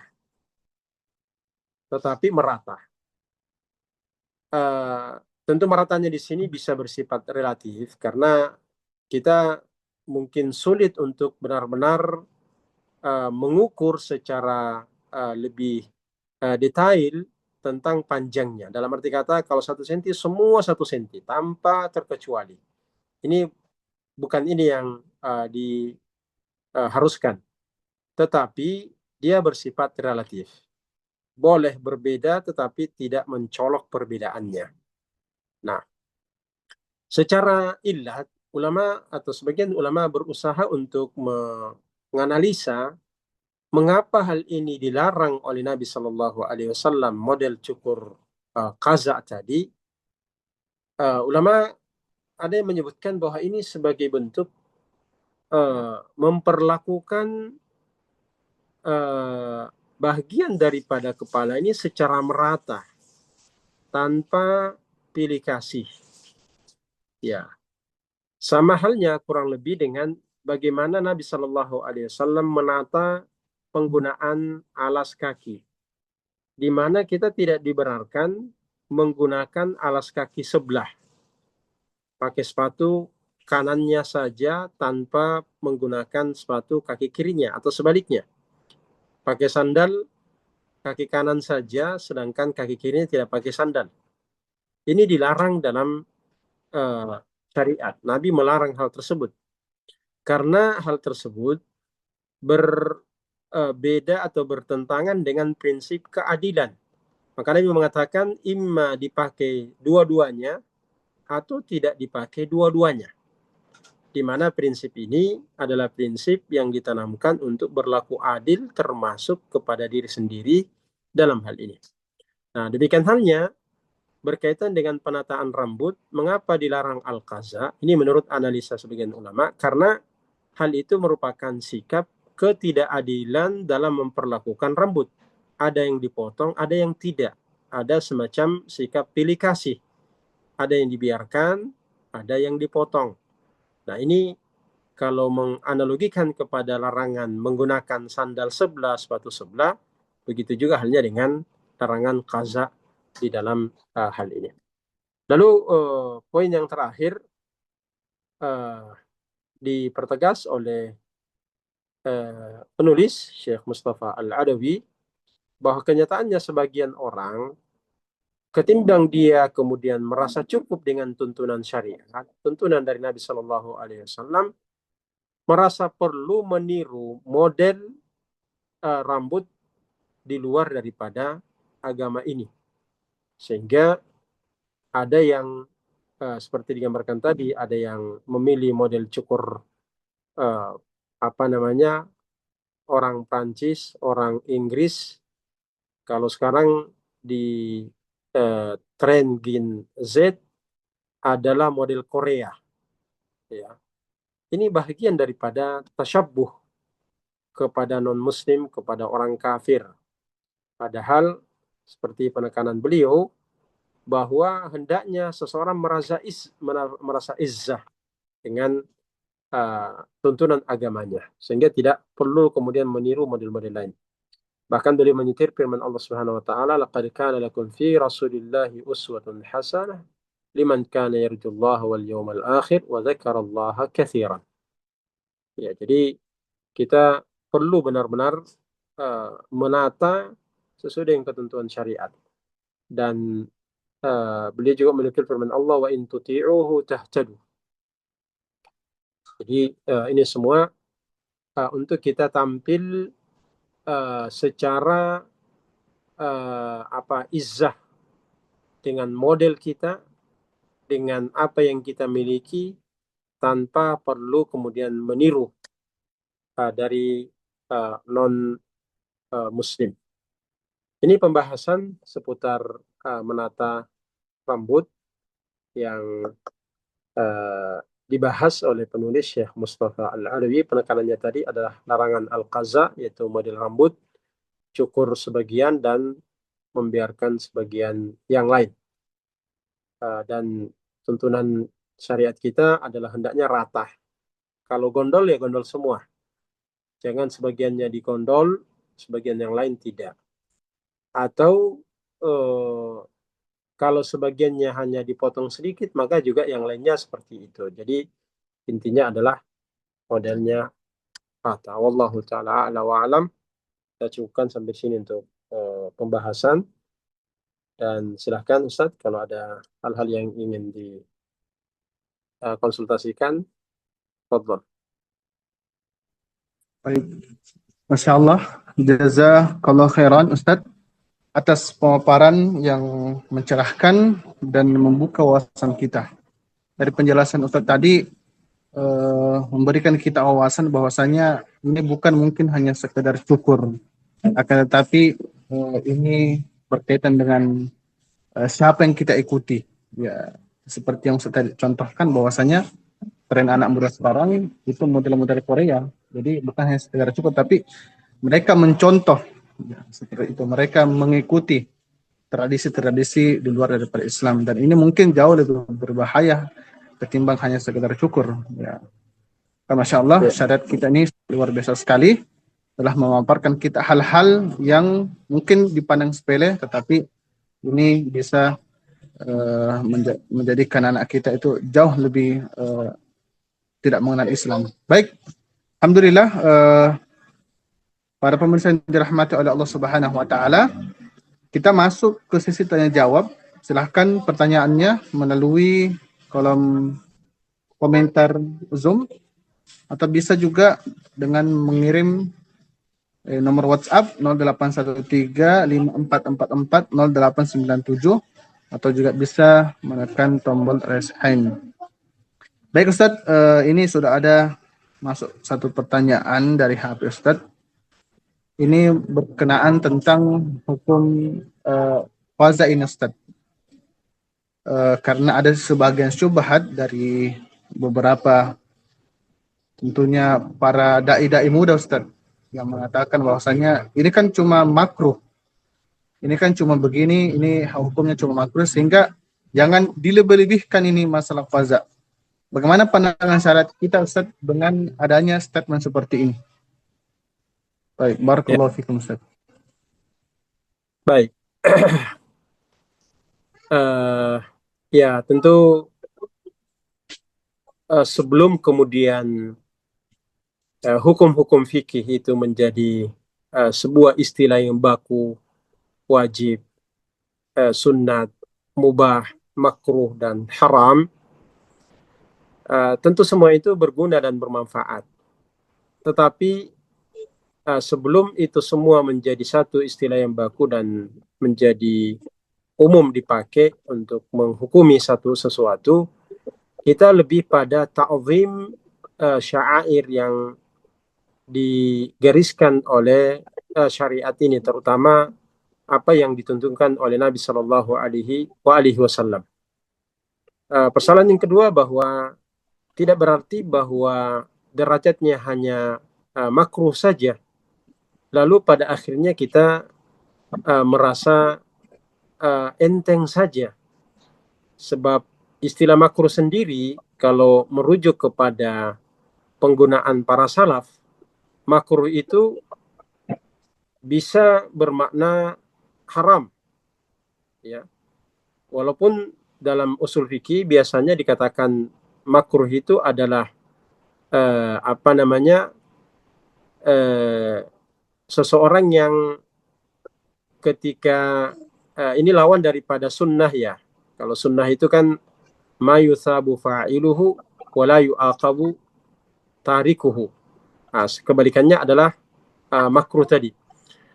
Tentu meratanya di sini bisa bersifat relatif, karena kita mungkin sulit untuk benar-benar mengukur secara lebih detail tentang panjangnya. Dalam arti kata, kalau 1 senti, semua 1 senti tanpa terkecuali. Ini bukan ini yang diharuskan, tetapi dia bersifat relatif. Boleh berbeda, tetapi tidak mencolok perbedaannya. Nah, secara illat, ulama atau sebagian ulama berusaha untuk menganalisa mengapa hal ini dilarang oleh Nabi Shallallahu Alaihi Wasallam, model cukur qaza tadi. Ulama ada yang menyebutkan bahwa ini sebagai bentuk memperlakukan bagian daripada kepala ini secara merata, tanpa pilih kasih. Ya, sama halnya kurang lebih dengan bagaimana Nabi Shallallahu Alaihi Wasallam menata penggunaan alas kaki, di mana kita tidak dibenarkan menggunakan alas kaki sebelah, pakai sepatu kanannya saja tanpa menggunakan sepatu kaki kirinya, atau sebaliknya, pakai sandal kaki kanan saja sedangkan kaki kirinya tidak pakai sandal. Ini dilarang dalam syariat. Nabi melarang hal tersebut karena hal tersebut berbeda atau bertentangan dengan prinsip keadilan. Maka Nabi mengatakan imma dipakai dua-duanya atau tidak dipakai dua-duanya. Di mana prinsip ini adalah prinsip yang ditanamkan untuk berlaku adil, termasuk kepada diri sendiri dalam hal ini. Nah, demikian halnya berkaitan dengan penataan rambut. Mengapa dilarang al-qaza? Ini menurut analisa sebagian ulama, karena hal itu merupakan sikap ketidakadilan dalam memperlakukan rambut. Ada yang dipotong, ada yang tidak. Ada semacam sikap pilih kasih. Ada yang dibiarkan, ada yang dipotong. Nah, ini kalau menganalogikan kepada larangan menggunakan sandal sebelah, sepatu sebelah, begitu juga halnya dengan larangan qaza di dalam hal ini. Lalu poin yang terakhir dipertegas oleh penulis Syekh Mustafa Al-Adawi, bahwa kenyataannya sebagian orang ketimbang dia kemudian merasa cukup dengan tuntunan syariat, tuntunan dari Nabi Shallallahu Alaihi Wasallam, merasa perlu meniru model rambut di luar daripada agama ini, sehingga ada yang seperti digambarkan tadi, ada yang memilih model cukur orang Prancis, orang Inggris. Kalau sekarang di tren Gen Z adalah model Korea. Ya. Ini bagian daripada tasyabuh kepada non-muslim, kepada orang kafir. Padahal seperti penekanan beliau, bahwa hendaknya seseorang merasa izzah dengan tuntunan agamanya, sehingga tidak perlu kemudian meniru model-model lain. Bahkan beliau menyetir firman Allah Subhanahu wa taala, laqad kana lakum fi rasulillahi uswatun hasanah liman kana yarjullaha wal yawmal akhir wa dzakarallaha katsiran. Ya, jadi kita perlu benar-benar menata sesuai dengan ketentuan syariat. Dan beliau juga menukil firman Allah, wa in tuti'uhu tahtadu. Jadi ini semua untuk kita tampil secara izzah dengan model kita, dengan apa yang kita miliki, tanpa perlu kemudian meniru dari non muslim. Ini pembahasan seputar menata rambut yang dibahas oleh penulis Syekh Mustafa Al-Alawi. Penekanannya tadi adalah larangan al-qaza, yaitu model rambut, cukur sebagian dan membiarkan sebagian yang lain. Dan tuntunan syariat kita adalah hendaknya rata. Kalau gondol ya gondol semua. Jangan sebagiannya digondol, sebagian yang lain tidak. Atau kalau sebagiannya hanya dipotong sedikit, maka juga yang lainnya seperti itu. Jadi intinya adalah modelnya rata. Wallahu ta'ala a'la wa alam. Kita cukupkan sampai sini untuk pembahasan. Dan silahkan Ustadz kalau ada hal-hal yang ingin dikonsultasikan. Fadhol. Baik. Masya Allah, jazakallah khairan Ustadz atas pemaparan yang mencerahkan dan membuka wawasan kita. Dari penjelasan Ustadz tadi memberikan kita wawasan bahwasanya ini bukan mungkin hanya sekedar syukur, akan tetapi ini berkaitan dengan siapa yang kita ikuti. Ya, seperti yang Ustadz contohkan bahwasanya tren anak muda sekarang itu model-model Korea. Jadi bukan hanya sekedar syukur, tapi mereka mencontoh, ya, seperti itu. Mereka mengikuti tradisi-tradisi di luar daripada Islam, dan ini mungkin jauh lebih berbahaya ketimbang hanya sekedar syukur. Ya, Masya Allah, syariat kita ini luar biasa sekali, telah memaparkan kita hal-hal yang mungkin dipandang sepele, tetapi ini bisa menjadikan anak kita itu jauh lebih tidak mengenal Islam. Baik, alhamdulillah, para pemirsa yang dirahmati oleh Allah Subhanahu wa taala, kita masuk ke sesi tanya jawab. Silahkan pertanyaannya melalui kolom komentar Zoom, atau bisa juga dengan mengirim nomor WhatsApp 081354440897, atau juga bisa menekan tombol raise hand. Baik Ustadz, ini sudah ada masuk satu pertanyaan dari HP Ustadz. Ini berkenaan tentang hukum qaza ini Ustadz. Karena ada sebagian syubhat dari beberapa, tentunya para dai-dai muda Ustadz, yang mengatakan bahwasanya ini kan cuma makruh, ini kan cuma begini, ini hukumnya cuma makruh, sehingga jangan dilebih-lebihkan ini masalah qaza. Bagaimana pandangan syariat kita Ustadz dengan adanya statement seperti ini? Baik, barakallahu fikum Ustadz. Baik. Ya, tentu sebelum kemudian hukum-hukum fikih itu menjadi sebuah istilah yang baku, wajib, sunnat, mubah, makruh, dan haram, tentu semua itu berguna dan bermanfaat. Tetapi sebelum itu semua menjadi satu istilah yang baku dan menjadi umum dipakai untuk menghukumi satu sesuatu, kita lebih pada ta'zim sya'air yang digariskan oleh syariat ini, terutama apa yang dituntunkan oleh Nabi Shallallahu Alaihi Wasallam. Persoalan yang kedua, bahwa tidak berarti bahwa derajatnya hanya makruh saja, lalu pada akhirnya kita merasa enteng saja. Sebab istilah makruh sendiri, kalau merujuk kepada penggunaan para salaf, makruh itu bisa bermakna haram, ya. Walaupun dalam usul fikih biasanya dikatakan makruh itu adalah seseorang yang ketika ini lawan daripada sunnah ya. Kalau sunnah itu kan ma yuthabu fa'iluhu wa la yu'aqabu tarikuhu. Kebalikannya adalah makruh tadi.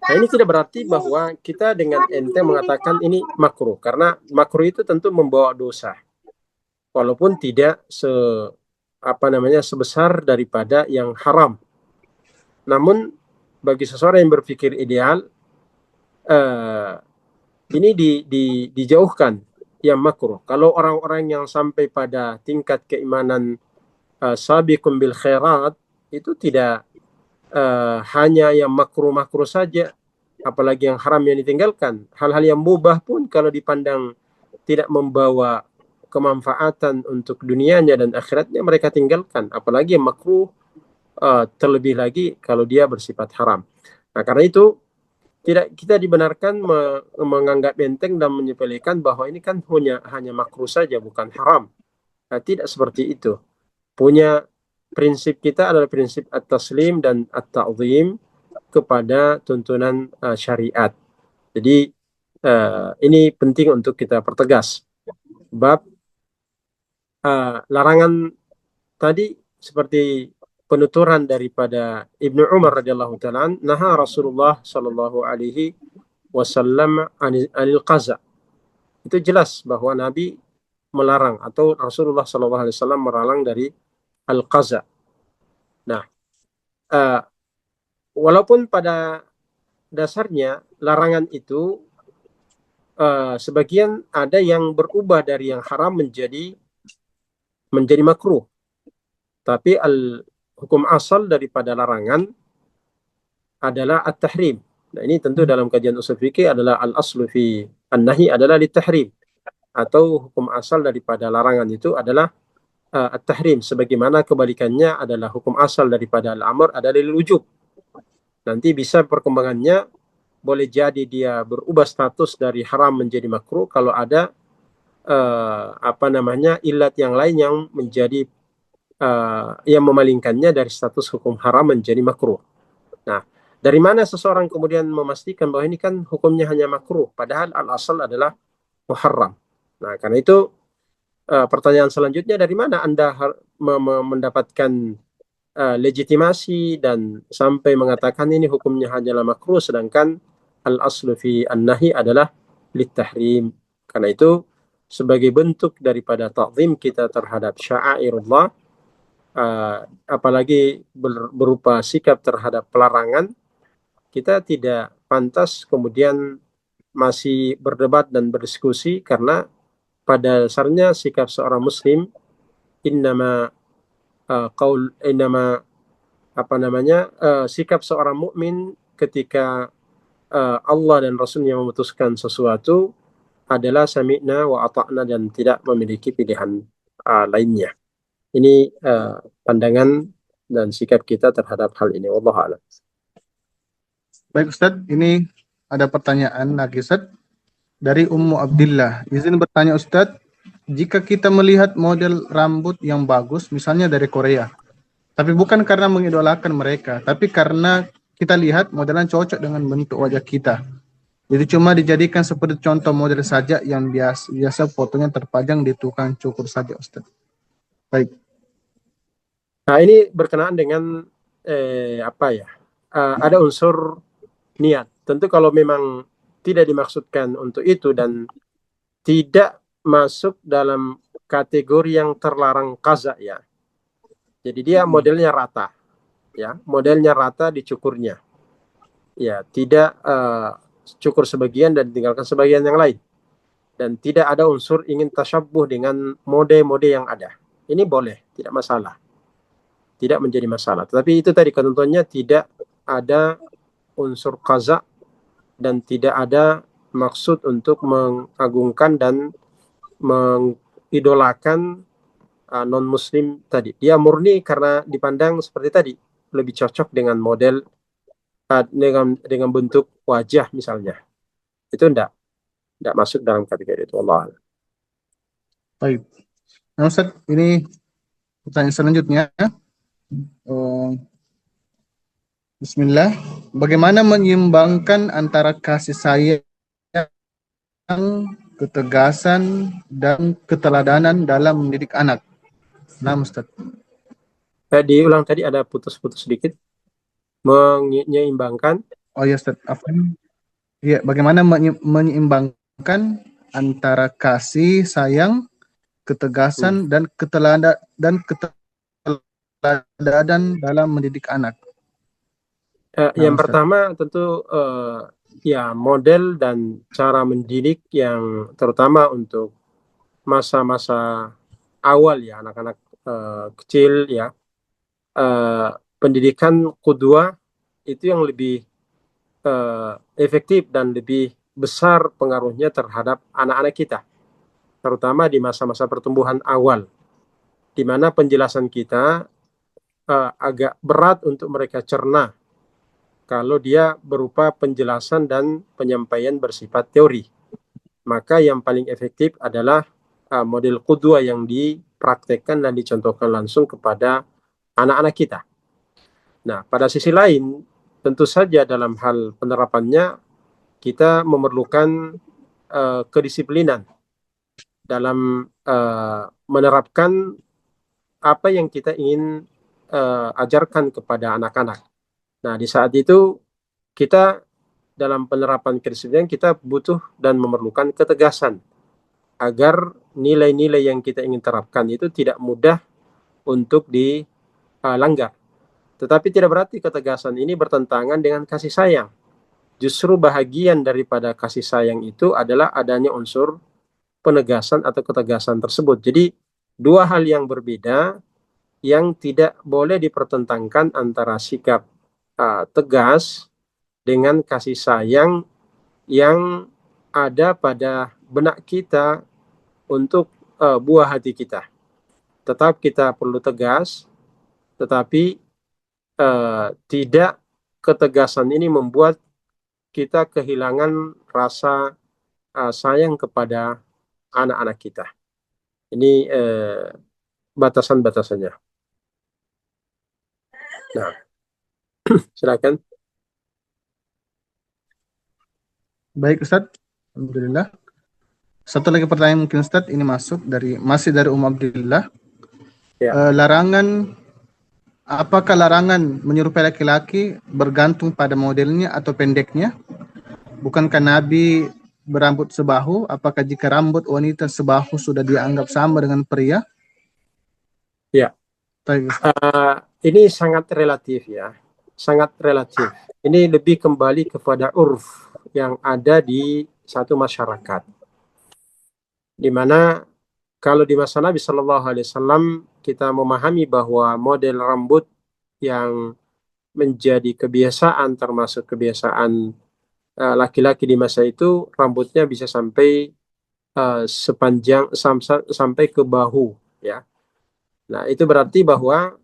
Nah, ini tidak berarti bahwa kita dengan enteng mengatakan ini makruh, karena makruh itu tentu membawa dosa, walaupun tidak sebesar daripada yang haram. Namun bagi seseorang yang berpikir ideal, ini dijauhkan yang makruh. Kalau orang-orang yang sampai pada tingkat keimanan sabiqun bil khairat, itu tidak hanya yang makruh-makruh saja, apalagi yang haram yang ditinggalkan. Hal-hal yang mubah pun kalau dipandang tidak membawa kemanfaatan untuk dunianya dan akhiratnya, mereka tinggalkan. Apalagi yang makruh, terlebih lagi kalau dia bersifat haram. Nah, karena itu tidak kita dibenarkan menganggap enteng dan menyepelekan bahwa ini kan hanya makruh saja, bukan haram. Nah, tidak seperti itu. Punya prinsip kita adalah prinsip at-taslim dan at-ta'zim kepada tuntunan syariat. Jadi ini penting untuk kita pertegas. Bab larangan tadi seperti penuturan daripada Ibnu Umar radhiyallahu taala, naha Rasulullah sallallahu alaihi wasallam anil qaza. Itu jelas bahwa Nabi melarang, atau Rasulullah sallallahu alaihi wasallam melarang dari al-qaza. Nah, walaupun pada dasarnya larangan itu sebagian ada yang berubah dari yang haram menjadi makruh. Tapi hukum asal daripada larangan adalah at-tahrim. Nah, ini tentu dalam kajian usul fikih adalah al-aslu fi an-nahi adalah lit-tahrim, atau hukum asal daripada larangan itu adalah at-tahrim, sebagaimana kebalikannya adalah hukum asal daripada al-amr adalah lil-wujub. Nanti bisa perkembangannya, boleh jadi dia berubah status dari haram menjadi makruh kalau ada ilat yang lain yang menjadi yang memalingkannya dari status hukum haram menjadi makruh. Nah, dari mana seseorang kemudian memastikan bahwa ini kan hukumnya hanya makruh, padahal al-asal adalah muharram? Nah, karena itu pertanyaan selanjutnya, dari mana Anda mendapatkan legitimasi dan sampai mengatakan ini hukumnya hanyalah makruh, sedangkan al-aslu fi an-nahi adalah lit-tahrim? Karena itu sebagai bentuk daripada ta'zim kita terhadap sya'airullah, apalagi berupa sikap terhadap pelarangan, kita tidak pantas kemudian masih berdebat dan berdiskusi, karena pada dasarnya sikap seorang muslim sikap seorang mukmin ketika Allah dan Rasulnya memutuskan sesuatu adalah sami'na wa ata'na, dan tidak memiliki pilihan lainnya. Ini pandangan dan sikap kita terhadap hal ini. Wallahu a'lam. Baik Ustadz, ini ada pertanyaan lagi Ustadz dari Ummu Abdillah. Izin bertanya Ustadz, jika kita melihat model rambut yang bagus, misalnya dari Korea, tapi bukan karena mengidolakan mereka, tapi karena kita lihat modelan cocok dengan bentuk wajah kita, jadi cuma dijadikan seperti contoh model saja yang biasa fotonya terpajang di tukang cukur saja Ustadz. Baik. Nah, ini berkenaan dengan ada unsur niat. Tentu kalau memang tidak dimaksudkan untuk itu dan tidak masuk dalam kategori yang terlarang qaza ya. Jadi dia modelnya rata, ya, modelnya rata dicukurnya, ya, tidak cukur sebagian dan tinggalkan sebagian yang lain, dan tidak ada unsur ingin tasyabbuh dengan mode-mode yang ada. Ini boleh, tidak masalah, tidak menjadi masalah. Tetapi itu tadi ketentuannya tidak ada unsur qaza dan tidak ada maksud untuk mengagungkan dan mengidolakan non-muslim tadi. Dia murni karena dipandang seperti tadi, lebih cocok dengan model dengan bentuk wajah misalnya. Itu tidak masuk dalam kategori itu. Allah. Baik. Nah, Ustaz, ini pertanyaan selanjutnya. Bismillah. Bagaimana menyeimbangkan antara kasih sayang ketegasan, dan keteladanan dalam mendidik anak. Nah, Ustaz. Diulang tadi, ada putus-putus sedikit. Menyeimbangkan. Oh ya, Ustaz. Ya, bagaimana menyeimbangkan antara kasih, sayang, ketegasan, dan keteladanan dalam mendidik anak. Yang Ustaz. pertama tentu ya model dan cara mendidik yang terutama untuk masa-masa awal ya, anak-anak kecil ya, pendidikan qudwah itu yang lebih efektif dan lebih besar pengaruhnya terhadap anak-anak kita, terutama di masa-masa pertumbuhan awal, di mana penjelasan kita agak berat untuk mereka cerna kalau dia berupa penjelasan dan penyampaian bersifat teori. Maka yang paling efektif adalah model qudwah yang dipraktekkan dan dicontohkan langsung kepada anak-anak kita. Nah, pada sisi lain, tentu saja dalam hal penerapannya, kita memerlukan kedisiplinan dalam menerapkan apa yang kita ingin ajarkan kepada anak-anak. Nah, di saat itu kita dalam penerapan kedisiplinan kita butuh dan memerlukan ketegasan agar nilai-nilai yang kita ingin terapkan itu tidak mudah untuk dilanggar. Tetapi tidak berarti ketegasan ini bertentangan dengan kasih sayang. Justru bahagian daripada kasih sayang itu adalah adanya unsur penegasan atau ketegasan tersebut. Jadi dua hal yang berbeda yang tidak boleh dipertentangkan antara sikap tegas dengan kasih sayang yang ada pada benak kita untuk buah hati kita. Tetap kita perlu tegas, tetapi tidak ketegasan ini membuat kita kehilangan rasa sayang kepada anak-anak kita. Ini batasan-batasannya. Nah, silakan. Baik, Ustaz. Alhamdulillah. Satu lagi pertanyaan mungkin, Ustaz. Ini masih dari Abdillah. Ya. Apakah larangan menyerupai laki-laki bergantung pada modelnya atau pendeknya? Bukankah Nabi berambut sebahu? Apakah jika rambut wanita sebahu sudah dianggap sama dengan pria? Ya. Ini sangat relatif ya. Sangat relatif. Ini lebih kembali kepada urf yang ada di satu masyarakat. Di mana kalau di masa Nabi Shallallahu Alaihi Wasallam kita memahami bahwa model rambut yang menjadi kebiasaan, termasuk kebiasaan laki-laki di masa itu, rambutnya bisa sampai sepanjang sampai ke bahu ya. Nah, itu berarti bahwa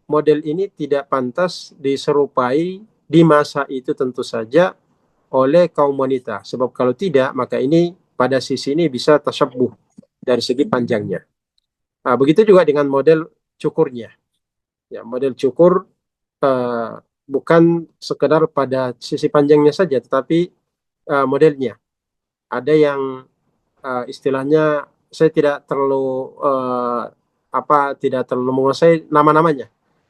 model ini tidak pantas diserupai di masa itu tentu saja oleh kaum wanita. Sebab kalau tidak, maka ini pada sisi ini bisa tasyabuh dari segi panjangnya. Nah, begitu juga dengan model cukurnya. Ya, model cukur bukan sekedar pada sisi panjangnya saja, tetapi modelnya. Ada yang istilahnya saya tidak terlalu tidak terlalu menguasai nama-namanya.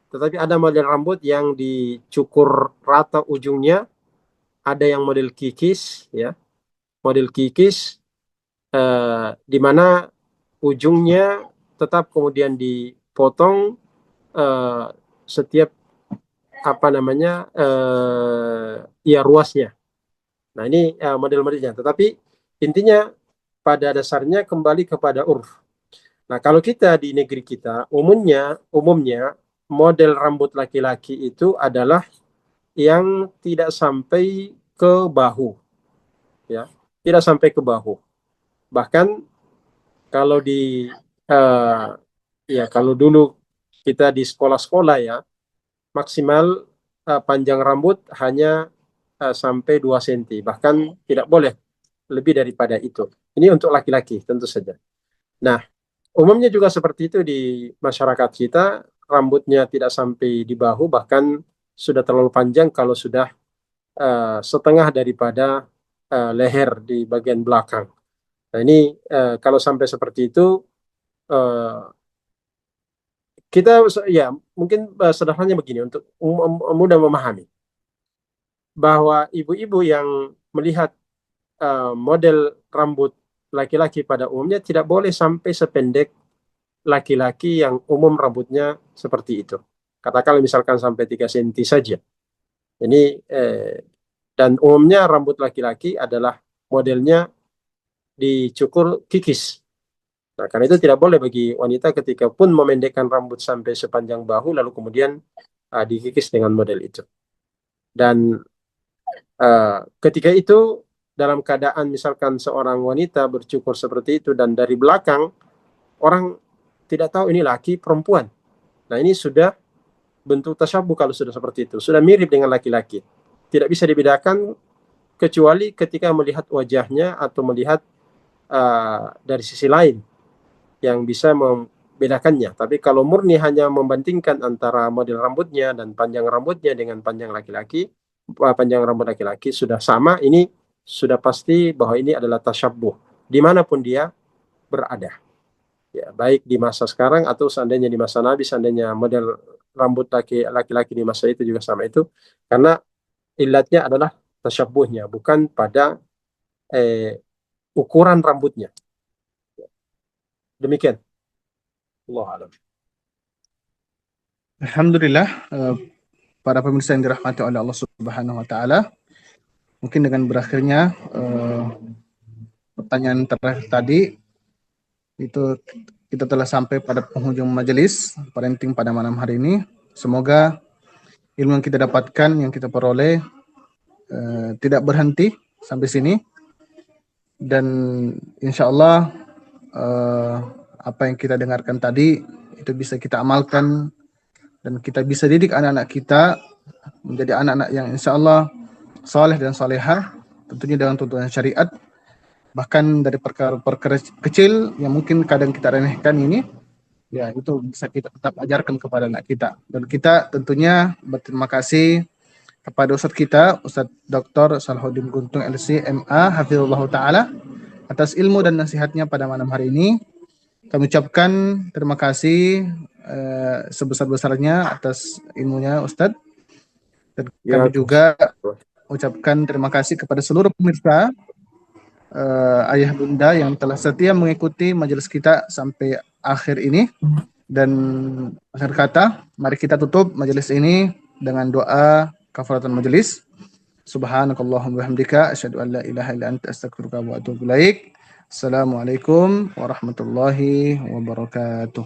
Tetapi ada model rambut yang dicukur rata ujungnya, ada yang model kikis, ya, model kikis, di mana ujungnya tetap kemudian dipotong setiap ya ruasnya. Nah, ini model-modelnya. Tetapi intinya pada dasarnya kembali kepada urf. Nah, kalau kita di negeri kita umumnya model rambut laki-laki itu adalah yang tidak sampai ke bahu, ya, tidak sampai ke bahu. Bahkan kalau kalau dulu kita di sekolah-sekolah ya, maksimal panjang rambut hanya sampai 2 cm, bahkan tidak boleh lebih daripada itu. Ini untuk laki-laki tentu saja. Nah, umumnya juga seperti itu di masyarakat kita, rambutnya tidak sampai di bahu, bahkan sudah terlalu panjang kalau sudah setengah daripada leher di bagian belakang. Nah ini kalau sampai seperti itu eh, kita ya mungkin sederhananya begini untuk mudah memahami bahwa ibu-ibu yang melihat model rambut laki-laki pada umumnya tidak boleh sampai sependek laki-laki yang umum rambutnya seperti itu. Katakan misalkan sampai 3 cm saja. Ini dan umumnya rambut laki-laki adalah modelnya dicukur kikis. Nah, karena itu tidak boleh bagi wanita ketika pun memendekkan rambut sampai sepanjang bahu lalu kemudian dikikis dengan model itu. Dan ketika itu dalam keadaan misalkan seorang wanita bercukur seperti itu dan dari belakang orang tidak tahu ini laki perempuan. Nah, ini sudah bentuk tasyabuh kalau sudah seperti itu. Sudah mirip dengan laki-laki. Tidak bisa dibedakan kecuali ketika melihat wajahnya atau melihat dari sisi lain yang bisa membedakannya. Tapi kalau murni hanya membandingkan antara model rambutnya dan panjang rambutnya dengan panjang laki-laki, panjang rambut laki-laki sudah sama, ini sudah pasti bahwa ini adalah tasyabuh dimanapun dia berada. Ya, baik di masa sekarang atau seandainya di masa Nabi, seandainya model rambut laki-laki di masa itu juga sama itu, karena ilatnya adalah tasyabuhnya, bukan pada ukuran rambutnya. Demikian. Allah alam. Alhamdulillah, para pemirsa yang dirahmati oleh Allah Subhanahu wa taala. Mungkin dengan berakhirnya pertanyaan terakhir tadi, itu kita telah sampai pada penghujung majelis parenting pada malam hari ini. Semoga ilmu yang kita dapatkan, yang kita peroleh tidak berhenti sampai sini, dan insya Allah apa yang kita dengarkan tadi itu bisa kita amalkan dan kita bisa didik anak-anak kita menjadi anak-anak yang insya Allah saleh dan salehah, tentunya dengan tuntunan syariat. Bahkan dari perkara-perkara kecil yang mungkin kadang kita remehkan ini, ya itu bisa kita tetap ajarkan kepada anak kita. Dan kita tentunya berterima kasih kepada Ustadz kita, Ustadz Dr. Salahuddin Guntung LC MA Hafizullah Ta'ala, atas ilmu dan nasihatnya pada malam hari ini. Kami ucapkan terima kasih sebesar-besarnya atas ilmunya Ustadz. Dan kami juga ucapkan terima kasih kepada seluruh pemirsa, ayah bunda yang telah setia mengikuti majelis kita sampai akhir ini. Dan akhir kata, mari kita tutup majelis ini dengan doa kafaratul majelis. Subhanakallahumma wabihamdika asyhadu an la ilaha illa anta astaghfiruka wa atubu ilaik. Assalamualaikum warahmatullahi wabarakatuh.